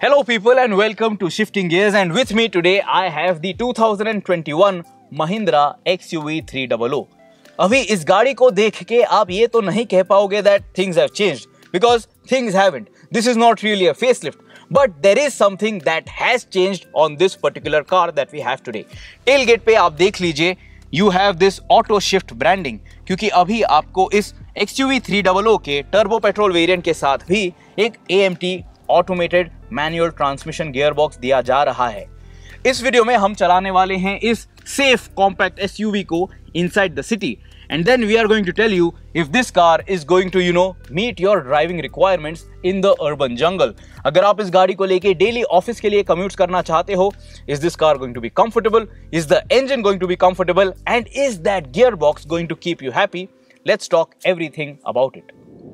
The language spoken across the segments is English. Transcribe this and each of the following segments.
Hello people and welcome to Shifting Gears, and with me today I have the 2021 Mahindra XUV 300. अभी इस गाड़ी को देख के आप ये तो नहीं कह पाओगे that things have changed, because things haven't. This is not really a facelift, but there is something that has changed on this particular car that we have today. Tailgate पे आप देख लीजिए, you have this auto shift branding, क्योंकि अभी आपको इस XUV 300 के turbo petrol variant के साथ भी एक AMT automated manual transmission gearbox दिया जा रहा है। इस वीडियो में हम चलाने वाले हैं इस सेफ कॉम्पैक्ट एसयूवी को inside the city, and then we are going to tell you if this car is going to meet your driving requirements in the urban jungle. अगर आप इस गाड़ी को लेके डेली ऑफिस के लिए कम्यूट करना चाहते हो, is this car going to be comfortable, is the engine going to be comfortable, and is that gearbox going to keep you happy? Let's talk everything about it.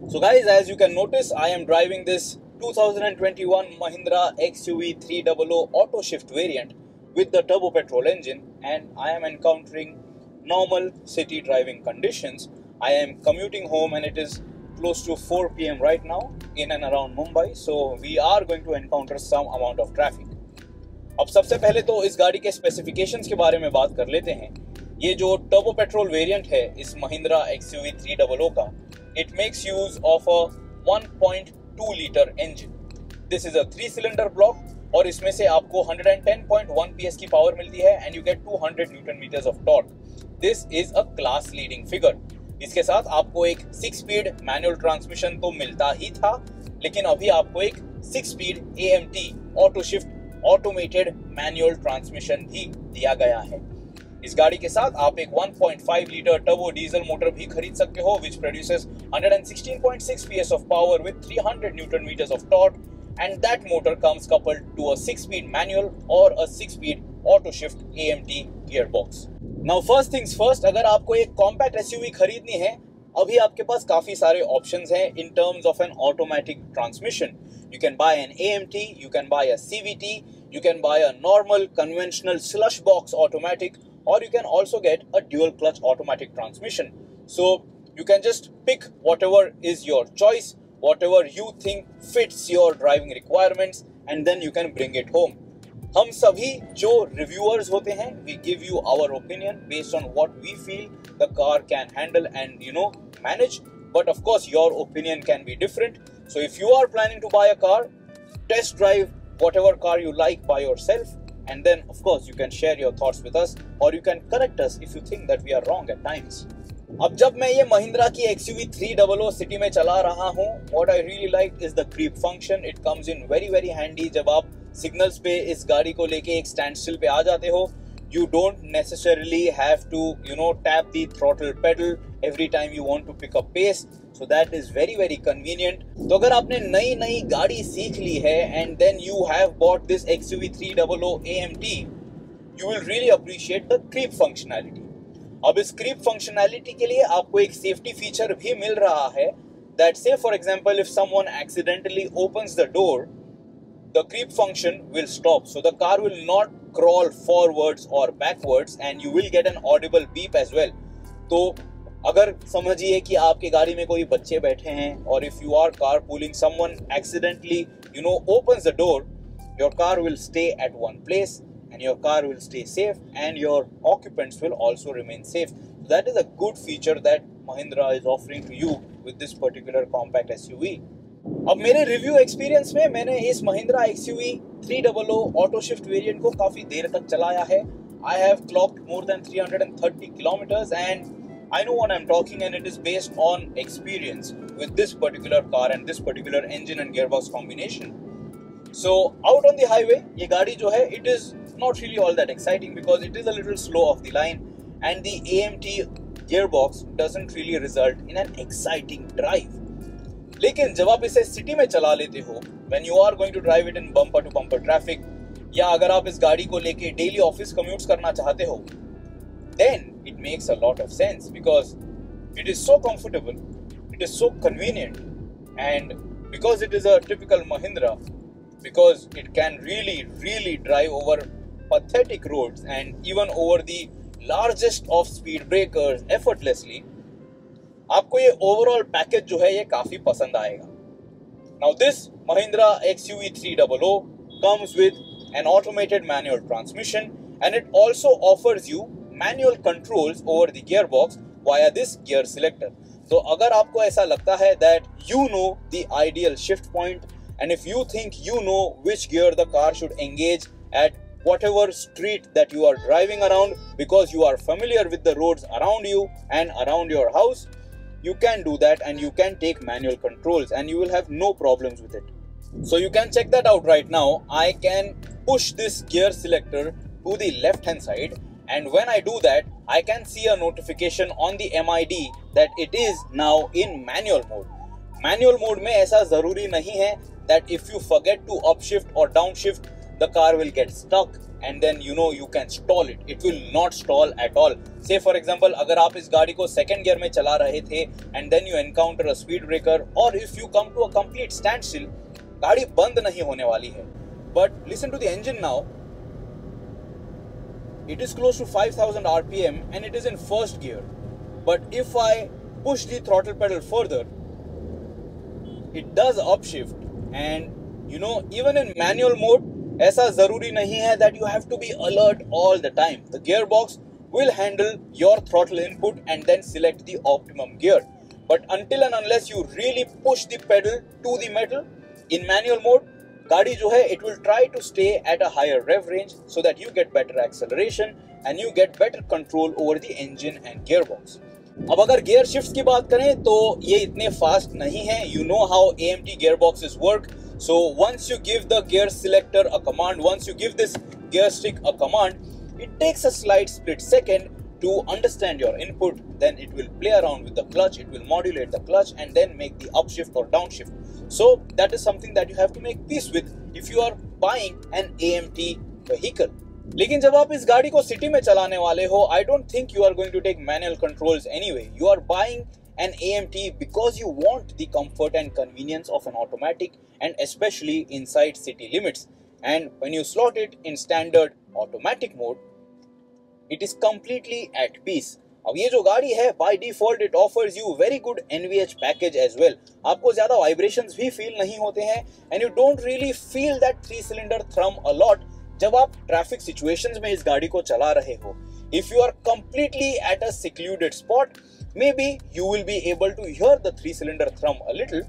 So guys, as you can notice, I am driving this 2021 Mahindra XUV 300 auto shift variant with the turbo petrol engine, and I am encountering normal city driving conditions. I am commuting home and it is close to 4 PM right now in and around Mumbai, so we are going to encounter some amount of traffic. अब सबसे पहले तो इस गाड़ी के specifications के बारे में बात कर लेते हैं। ये जो टर्बो पेट्रोल वेरिएंट है इस Mahindra XUV 300 का, it makes use of a 1.2 litre engine. This is a 3-cylinder block और इसमें से आपको 110.1 PS की पावर मिलती है and you get 200 newton metres of torque. This is a class leading figure. इसके साथ आपको एक 6-स्पीड मैनुअल ट्रांसमिशन तो मिलता ही था, लेकिन अभी आपको एक six-speed AMT auto shift automated manual transmission भी दिया गया है. इस गाड़ी के साथ आप एक 1.5 लीटर टर्बो डीजल मोटर भी खरीद सकते हो, which produces 116.6 PS of power with 300 Newton meters of torque, and that motor comes coupled to a 6-speed manual or a 6-speed auto shift AMT gearbox. Now first things first, अगर आपको एक compact SUV खरीदनी है, अभी आपके पास काफी सारे options हैं in terms of an automatic transmission. You can buy an AMT, you can buy a CVT, you can buy a normal conventional slush box automatic, or you can also get a dual clutch automatic transmission. So you can just pick whatever is your choice, whatever you think fits your driving requirements, and then you can bring it home. हम सभी जो reviewers होते हैं, we give you our opinion based on what we feel the car can handle and manage. But of course your opinion can be different. So if you are planning to buy a car, test drive whatever car you like by yourself, and then of course you can share your thoughts with us, or you can correct us if you think that we are wrong at times. अब जब मैं ये महिंद्रा की XUV 300 city में चला रहा हूँ, what I really like is the creep function. It comes in very handy जब आप सिग्नल्स पे इस गाड़ी को लेके एक स्टैंड स्टिल पे आ जाते हो. You don't necessarily have to tap the throttle pedal every time you want to pick up pace, so that is very convenient. तो अगर आपने नई गाड़ी सीख ली है and then you have bought this XUV 300 AMT, you will really appreciate the creep functionality. अब इस creep functionality के लिए आपको एक safety feature भी मिल रहा है, that say for example if someone accidentally opens the door, the creep function will stop, so the car will not crawl forwards or backwards, and you will get an audible beep as well. तो अगर समझिए कि आपके गाड़ी में कोई बच्चे बैठे हैं, और if you are carpooling, someone accidentally opens the door, your car will stay at one place and your car will stay safe, and your occupants will also remain safe. So that is a good feature that Mahindra is offering to you with this particular compact SUV. अब मेरे review experience में मैंने इस Mahindra XUV 300 auto shift variant को काफी देर तक चलाया है. I have clocked more than 330 kilometers, and I know what I'm talking, and it is based on experience with this particular car and this particular engine and gearbox combination. So out on the highway, ये गाड़ी जो है, it is not really all that exciting because it is a little slow off the line, and the AMT gearbox doesn't really result in an exciting drive. लेकिन जब आप इसे city में चला लेते हो, when you are going to drive it in bumper to bumper traffic, या अगर आप इस गाड़ी को लेके डेली ऑफिस कम्यूट्स करना चाहते हो, then it makes a lot of sense because it is so comfortable, it is so convenient, and because it is a typical Mahindra, because it can really drive over pathetic roads and even over the largest of speed breakers effortlessly, आपको ये overall package जो है ये काफी पसंद आएगा. Now this Mahindra XUV 300 comes with an automated manual transmission, and it also offers you manual controls over the gearbox via this gear selector. So अगर आपको ऐसा लगता है that you know the ideal shift point, and if you think you know which gear the car should engage at whatever street that you are driving around, because you are familiar with the roads around you and around your house, you can do that and you can take manual controls and you will have no problems with it. So you can check that out right now. I can push this gear selector to the left hand side, and when I do that, I can see a notification on the MID that it is now in manual mode. Manual mode में ऐसा जरूरी नहीं है that if you forget to upshift or downshift, the car will get stuck and then you can stall it. It will not stall at all. Say for example, अगर आप इस गाड़ी को second gear में चला रहे थे and then you encounter a speed breaker, or if you come to a complete standstill, गाड़ी बंद नहीं होने वाली है. But listen to the engine now. It is close to 5000 RPM and it is in first gear. But if I push the throttle pedal further, it does upshift, and even in manual mode, ऐसा जरूरी नहीं है that you have to be alert all the time. The gearbox will handle your throttle input and then select the optimum gear. But until and unless you really push the pedal to the metal in manual mode, गाड़ी जो है it will try to stay at a higher rev range so that you get better acceleration and you get better control over the engine and gearbox. अब अगर gear shifts की बात करें तो ये इतने fast नहीं है. You know how AMT gearboxes work. So once you give the gear selector a command, once you give this gear stick a command, it takes a slight split second to understand your input. Then it will play around with the clutch, it will modulate the clutch and then make the upshift or downshift. So that is something that you have to make peace with if you are buying an AMT vehicle. लेकिन जब आप इस गाड़ी को city में चलाने वाले हो, I don't think you are going to take manual controls anyway. You are buying an AMT because you want the comfort and convenience of an automatic, and especially inside city limits. And when you slot it in standard automatic mode, it is completely at peace. अब ये जो गाड़ी है, by default it offers you very good NVH package as well. आपको ज़्यादा vibrations भी feel नहीं होते हैं, and you don't really feel that 3-cylinder thrum a lot जब आप traffic situations में इस गाड़ी को चला रहे हो. If you are completely at a secluded spot, maybe you will be able to hear the 3-cylinder thrum a little,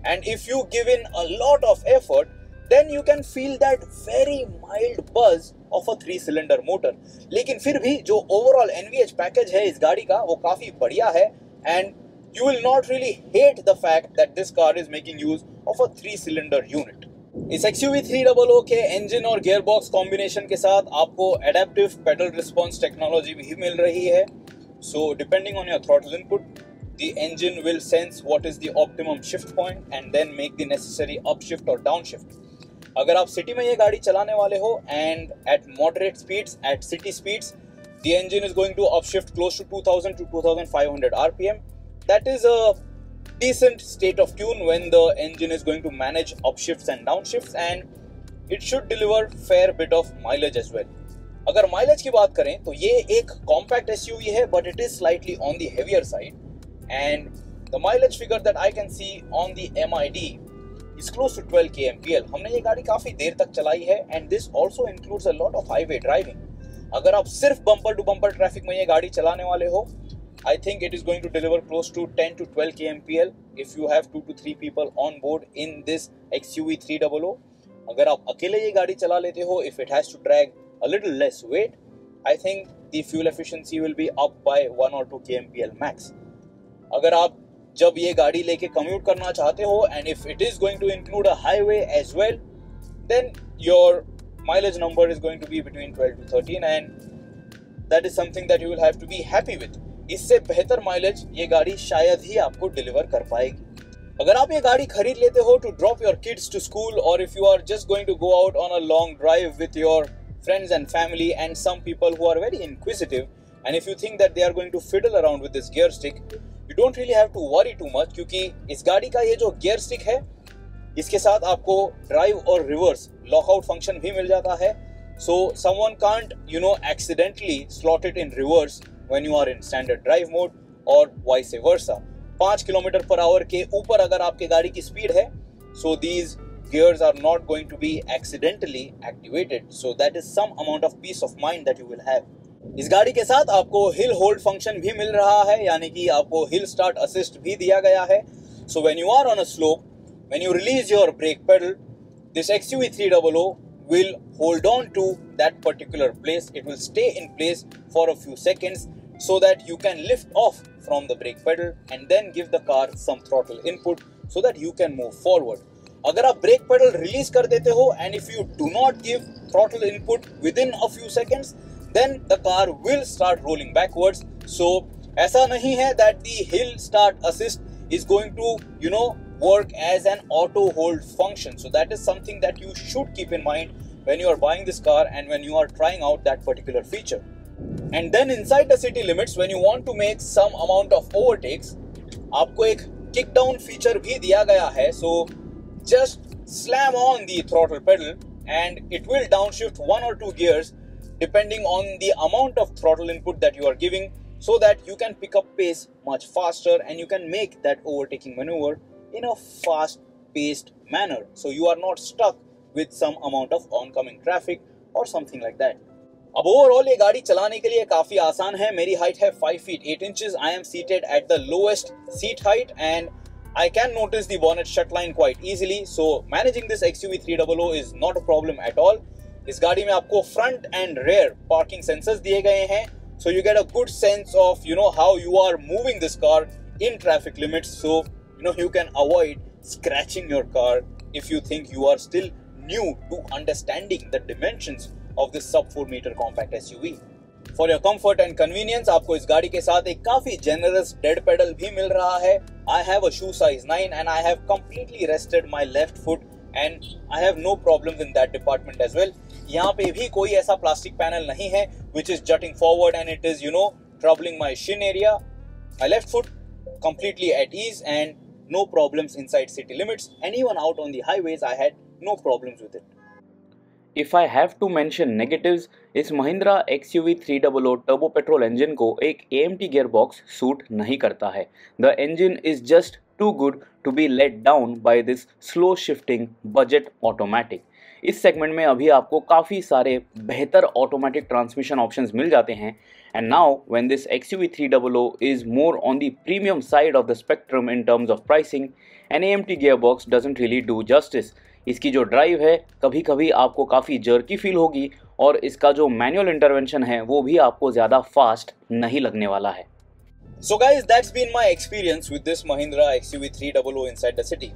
and if you give in a lot of effort, then you can feel that very mild buzz of a 3-cylinder motor. लेकिन फिर भी जो overall NVH package है इस गाड़ी का, वो काफी बढ़िया है, and you will not really hate the fact that this car is making use of a 3-cylinder unit. इस XUV 300 के इंजन और गियरबॉक्स कॉम्बिनेशन के साथ आपको एडेप्टिव पेडल रिस्पॉन्स टेक्नोलॉजी भी मिल रही है. So depending on your throttle input, the engine will sense what is the optimum shift point and then make the necessary upshift or downshift. अगर आप city में ये गाड़ी चलाने वाले हो and at moderate speeds, at city speeds, the engine is going to upshift close to 2000 to 2500 RPM. That is a decent state of tune when the engine is going to manage upshifts and downshifts, and it should deliver fair bit of mileage as well. अगर mileage की बात करें तो ये एक compact SUV है, but it is slightly on the heavier side, and the mileage figure that I can see on the MID is close to 12 kmpl. हमने ये गाड़ी काफी देर तक चलाई है, and this also includes a lot of highway driving. अगर आप सिर्फ बम्पर टू बम्पर ट्रैफिक में ये गाड़ी चलाने वाले हो, I think it is going to deliver close to 10 to 12 kmpl if you have 2 to 3 people on board in this XUV 300. अगर आप अकेले ये गाड़ी चला लेते हो, if it has to drag a little less weight, I think the fuel efficiency will be up by 1 or 2 kmpl max. अगर आप जब ये गाड़ी लेके commute करना चाहते हो, and if it is going to include a highway as well, then your mileage number is going to be between 12 to 13, and that is something that you will have to be happy with. इससे बेहतर mileage ये गाड़ी शायद ही आपको deliver कर पाएगी. अगर आप ये गाड़ी खरीद लेते हो to drop your kids to school, or if you are just going to go out on a long drive with your friends and family and some people who are very inquisitive, and if you think that they are going to fiddle around with this gear stick, you don't really have to worry too much, क्योंकि इस गाड़ी का ये जो gear stick है, इसके साथ आपको ड्राइव और रिवर्स लॉकआउट फंक्शन भी मिल जाता है. So someone can't accidentally slot it in reverse when you are in standard drive mode or vice versa. 5 km/h के ऊपर अगर आपके गाड़ी की स्पीड है, so these gears are not going to be accidentally activated. So that is some amount of peace of mind that you will have. इस गाड़ी के साथ आपको हिल होल्ड फंक्शन भी मिल रहा है, यानी कि आपको हिल स्टार्ट असिस्ट भी दिया गया है. So when you are on a slope, when you release your brake pedal, this XUV300 will hold on to that particular place. It will stay in place for a few seconds so that you can lift off from the brake pedal and then give the car some throttle input so that you can move forward. अगर आप brake pedal release कर देते हो and if you do not give throttle input within a few seconds, then the car will start rolling backwards. So ऐसा नहीं है that the hill start assist is going to work as an auto hold function. So that is something that you should keep in mind when you are buying this car and when you are trying out that particular feature. And then inside the city limits, when you want to make some amount of overtakes, आपको एक kick down feature भी दिया गया है. So just slam on the throttle pedal and it will downshift 1 or 2 gears depending on the amount of throttle input that you are giving, so that you can pick up pace much faster and you can make that overtaking maneuver in a fast paced manner. So you are not stuck with some amount of oncoming traffic or something like that. अब overall ये गाड़ी चलाने के लिए काफी आसान है. मेरी हाइट है 5 feet 8 inches. I am seated at the lowest seat height and I can notice the bonnet shut line quite easily. So managing this XUV300 is not a problem at all. इस गाड़ी में आपको front and rear parking sensors दिए गए हैं. So you get a good sense of how you are moving this car in traffic limits. So you can avoid scratching your car if you think you are still new to understanding the dimensions of this sub 4 meter compact SUV. For your comfort and convenience, आपको इस गाड़ी के साथ एक काफी generous dead pedal भी मिल रहा है. I have a shoe size 9 and I have completely rested my left foot and I have no problems in that department as well. यहाँ पे भी कोई ऐसा प्लास्टिक पैनल नहीं है which is jutting forward and it is troubling my shin area. My left foot completely at ease and no problems inside city limits, and even out on the highways I had no problems with it. If I have to mention negatives, इस Mahindra XUV300 turbo petrol engine को एक AMT gearbox suit नहीं करता है. The engine is just too good to be let down by this slow shifting budget automatic. इस segment में अभी आपको काफ़ी सारे बेहतर ऑटोमेटिक ट्रांसमिशन ऑप्शंस मिल जाते हैं. And now when this XUV300 is more on the premium side of the spectrum in terms of pricing, an AMT gearbox doesn't really do justice. इसकी जो ड्राइव है कभी कभी आपको काफ़ी जर्की फील होगी और इसका जो मैनुअल इंटरवेंशन है वो भी आपको ज़्यादा फास्ट नहीं लगने वाला है. So guys, that's been my experience with this Mahindra XUV300 inside the city.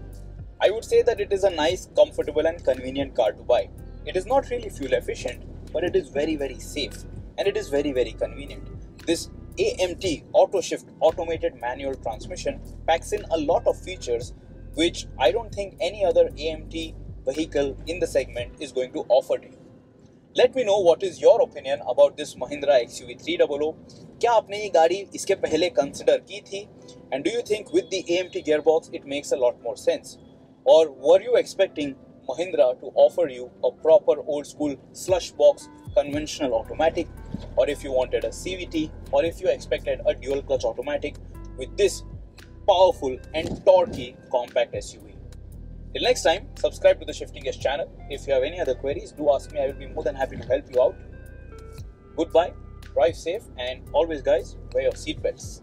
I would say that it is a nice, comfortable and convenient car to buy. It is not really fuel efficient, but it is very, very safe and it is very, very convenient. This AMT auto shift automated manual transmission packs in a lot of features which I don't think any other AMT vehicle in the segment is going to offer to you. Let me know what is your opinion about this Mahindra XUV300. क्या आपने ये गाड़ी इसके पहले consider की थी? And do you think with the AMT gearbox it makes a lot more sense? Or were you expecting Mahindra to offer you a proper old school slush box conventional automatic? Or if you wanted a CVT, or if you expected a dual clutch automatic with this powerful and torquey compact SUV. Till next time, subscribe to the Shifting Gears channel. If you have any other queries, do ask me. I will be more than happy to help you out. Goodbye, drive safe, and always guys, wear your seatbelts.